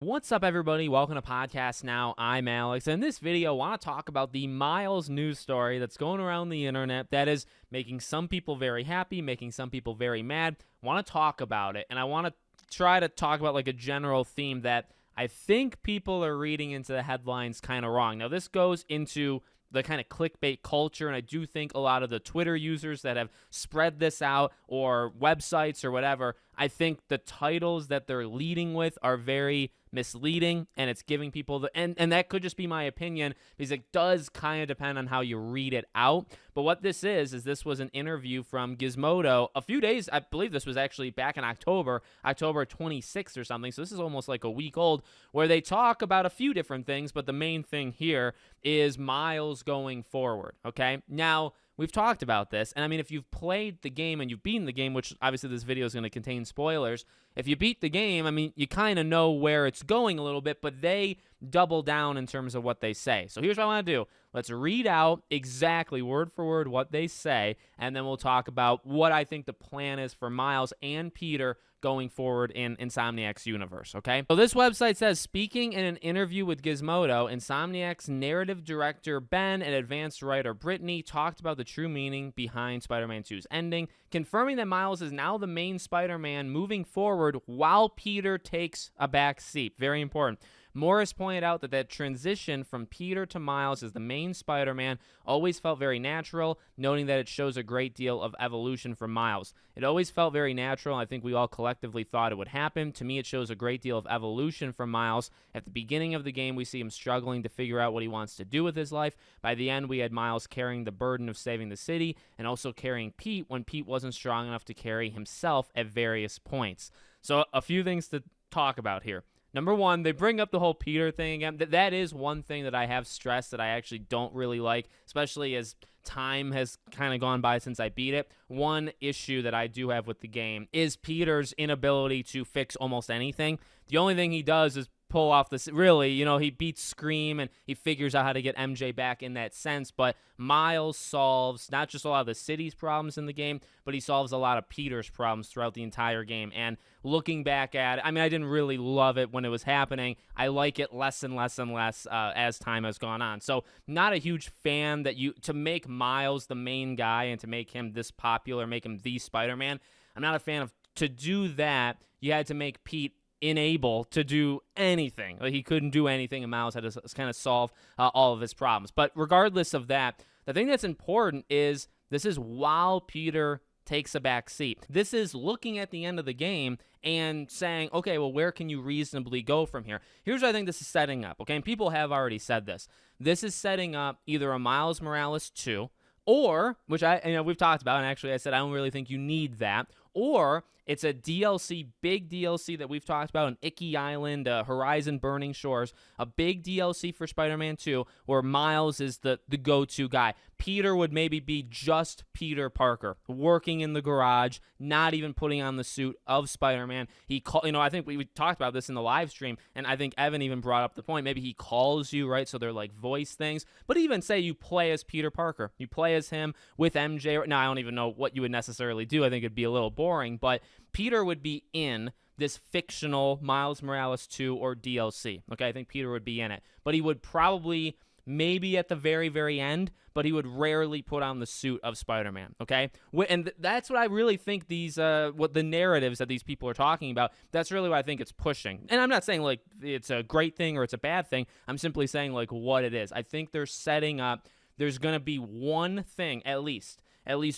What's up, everybody? Welcome to Podcast Now. I'm Alex. In this video, I want to talk about the Miles news story that's going around the internet that is making some people very happy, making some people very mad. I want to talk about it, and I want to try to talk about like a general theme that I think people are reading into the headlines kind of wrong. Now, this goes into the kind of clickbait culture, and I do think a lot of the Twitter users that have spread this out, or websites or whatever, I think the titles that they're leading with are very misleading, and it's giving people the and that could just be my opinion, because it does kind of depend on how you read it out. But what this is this was an interview from Gizmodo a few days, I believe this was actually back in October 26th or something, so this is almost like a week old, where they talk about a few different things, but the main thing here is Miles going forward. Okay, now we've talked about this, and I mean, if you've played the game and you've beaten the game, which obviously this video is going to contain spoilers, if you beat the game, I mean, you kind of know where it's going a little bit, but they double down in terms of what they say. So here's what I want to do. Let's read out exactly word for word what they say, and then we'll talk about what I think the plan is for Miles and Peter going forward in Insomniac's universe, okay? So this website says, speaking in an interview with Gizmodo, Insomniac's narrative director Ben and advanced writer Brittany talked about the true meaning behind Spider-Man 2's ending, confirming that Miles is now the main Spider-Man moving forward while Peter takes a back seat. Very important. Morris pointed out that transition from Peter to Miles as the main Spider-Man always felt very natural, noting that it shows a great deal of evolution for Miles. It always felt very natural. I think we all collectively thought it would happen. To me, it shows a great deal of evolution from Miles. At the beginning of the game, we see him struggling to figure out what he wants to do with his life. By the end, we had Miles carrying the burden of saving the city and also carrying Pete when Pete wasn't strong enough to carry himself at various points. So a few things to talk about here. Number one, they bring up the whole Peter thing again. That is one thing that I have stressed that I actually don't really like, especially as time has kind of gone by since I beat it. One issue that I do have with the game is Peter's inability to fix almost anything. The only thing he does is pull off this, really, he beats Scream and he figures out how to get MJ back in that sense, but Miles solves not just a lot of the city's problems in the game, but he solves a lot of Peter's problems throughout the entire game. And looking back at it, I mean, I didn't really love it when it was happening. I like it less and less and less as time has gone on. So not a huge fan to make Miles the main guy and to make him this popular, make him the Spider-Man. I'm not a fan of, to do that, you had to make Pete unable to do anything. Like, he couldn't do anything, and Miles had to kind of solve all of his problems. But regardless of that, the thing that's important is this is while Peter takes a back seat. This is looking at the end of the game and saying, okay, well, where can you reasonably go from here? Here's what I think this is setting up, okay? And people have already said this. This is setting up either a Miles Morales 2, or, which we've talked about, and actually I said I don't really think you need that, or it's a DLC, big DLC that we've talked about, an Icky Island, Horizon Burning Shores, a big DLC for Spider-Man 2, where Miles is the go-to guy. Peter would maybe be just Peter Parker, working in the garage, not even putting on the suit of Spider-Man. I think we talked about this in the live stream, and I think Evan even brought up the point, maybe he calls you, right? So they're like voice things. But even say you play as Peter Parker, you play as him with MJ. Now, I don't even know what you would necessarily do. I think it'd be a little boring, but Peter would be in this fictional Miles Morales 2 or DLC. Okay, I think Peter would be in it. But he would probably, maybe at the very, very end, but he would rarely put on the suit of Spider-Man, okay? And that's what I really think what the narratives that these people are talking about, that's really what I think it's pushing. And I'm not saying, like, it's a great thing or it's a bad thing. I'm simply saying, like, what it is. I think they're setting up, there's going to be one thing, at least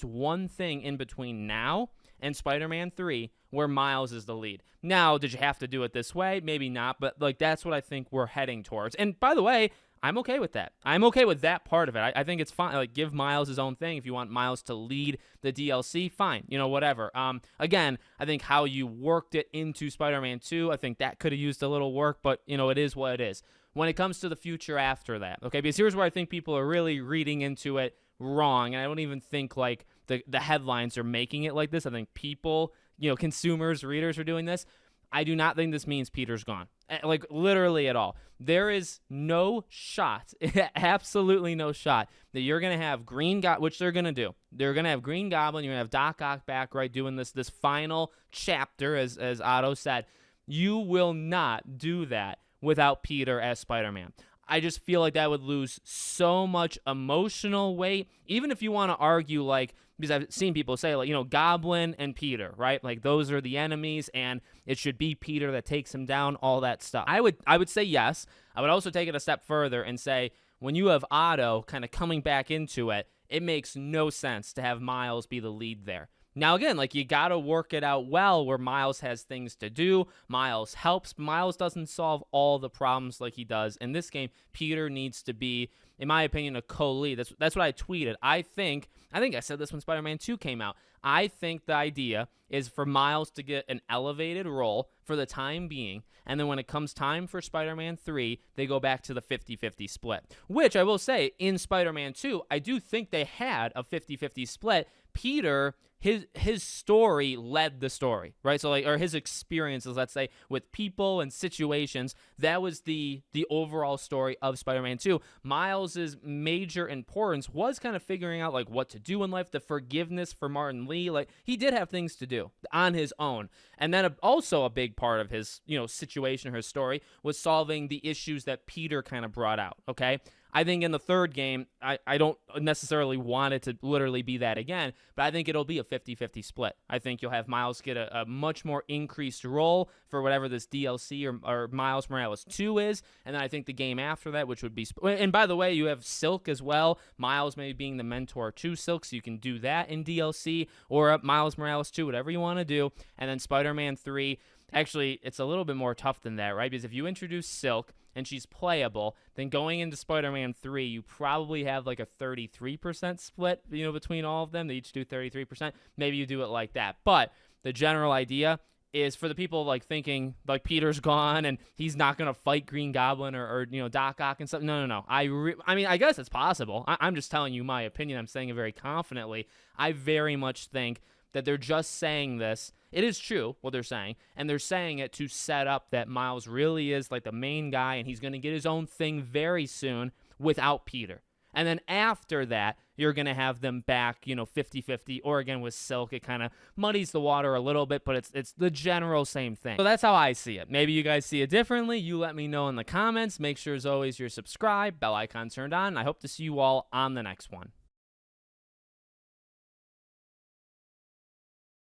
one thing in between now and Spider-Man 3 where Miles is the lead. Now, did you have to do it this way? Maybe not, but like that's what I think we're heading towards. And by the way, I'm okay with that. I'm okay with that part of it. I think it's fine. Like, give Miles his own thing. If you want Miles to lead the DLC, fine. Whatever. Again, I think how you worked it into Spider-Man 2, I think that could have used a little work, but, it is what it is. When it comes to the future after that, okay, because here's where I think people are really reading into it wrong, and I don't even think, like, the headlines are making it like this. I think people, consumers, readers are doing this. I do not think this means Peter's gone. Like, literally at all. There is no shot, absolutely no shot, that you're going to have Green Goblin, which they're going to do. They're going to have Green Goblin. You're going to have Doc Ock back, right, doing this final chapter, as Otto said. You will not do that without Peter as Spider-Man. I just feel like that would lose so much emotional weight. Even if you want to argue, like, because I've seen people say, like, Goblin and Peter, right? Like, those are the enemies, and it should be Peter that takes him down, all that stuff. I would say yes. I would also take it a step further and say, when you have Otto kind of coming back into it, it makes no sense to have Miles be the lead there. Now, again, like, you got to work it out well where Miles has things to do. Miles helps. Miles doesn't solve all the problems like he does. In this game, Peter needs to be, in my opinion, a co-lead. That's what I tweeted. I think I said this when Spider-Man 2 came out. I think the idea is for Miles to get an elevated role for the time being, and then when it comes time for Spider-Man 3, they go back to the 50-50 split, which I will say, in Spider-Man 2, I do think they had a 50-50 split. Peter, his story led the story, right? So, like, or his experiences, let's say, with people and situations, that was the overall story of Spider-Man 2. Miles's major importance was kind of figuring out, like, what to do in life, the forgiveness for Martin Lee. Like, he did have things to do on his own. And then also a big part of his, situation or his story was solving the issues that Peter kind of brought out, okay? I think in the third game, I don't necessarily want it to literally be that again, but I think it'll be a 50-50 split. I think you'll have Miles get a much more increased role for whatever this DLC or Miles Morales 2 is, and then I think the game after that, which would be... And by the way, you have Silk as well. Miles maybe being the mentor to Silk, so you can do that in DLC, or Miles Morales 2, whatever you want to do, and then Spider-Man 3... Actually, it's a little bit more tough than that, right? Because if you introduce Silk and she's playable, then going into Spider-Man 3, you probably have like a 33% split, between all of them. They each do 33%. Maybe you do it like that. But the general idea is for the people like thinking like Peter's gone and he's not going to fight Green Goblin or Doc Ock and stuff. No. I mean, I guess it's possible. I'm just telling you my opinion. I'm saying it very confidently. I very much think that they're just saying this. It is true what they're saying, and they're saying it to set up that Miles really is like the main guy, and he's going to get his own thing very soon without Peter. And then after that, you're going to have them back, 50-50, or again with Silk. It kind of muddies the water a little bit, but it's the general same thing. So that's how I see it. Maybe you guys see it differently. You let me know in the comments. Make sure, as always, you're subscribed, bell icon turned on. I hope to see you all on the next one.